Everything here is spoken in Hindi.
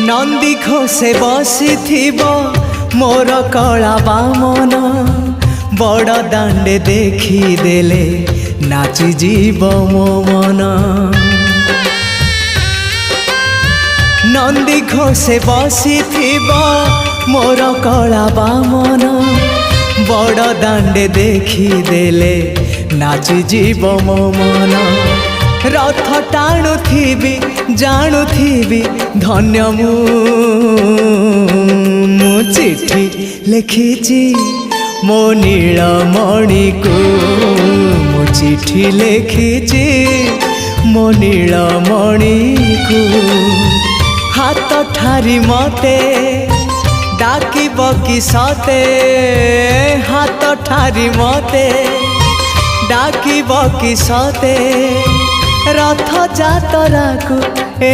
नंदी घोषे बसी मोर कला बामन बड़ दांडे देखी देले नाची जीव मो मन। नंदी घोषे बसी मोर कला बामन बड़ दांडे देखी देले नाची जीव मो मन। रथ टाणुथिबी जाणुथिबी धन्य मु चिठी लिखिची मो नीलमणि को मु चिठी लिखिची मो नीलमणि को। हाथ ठारी मते डाकिब कि सते हाथ ठारी मते डाकिब कि सते रथ जातरा को ए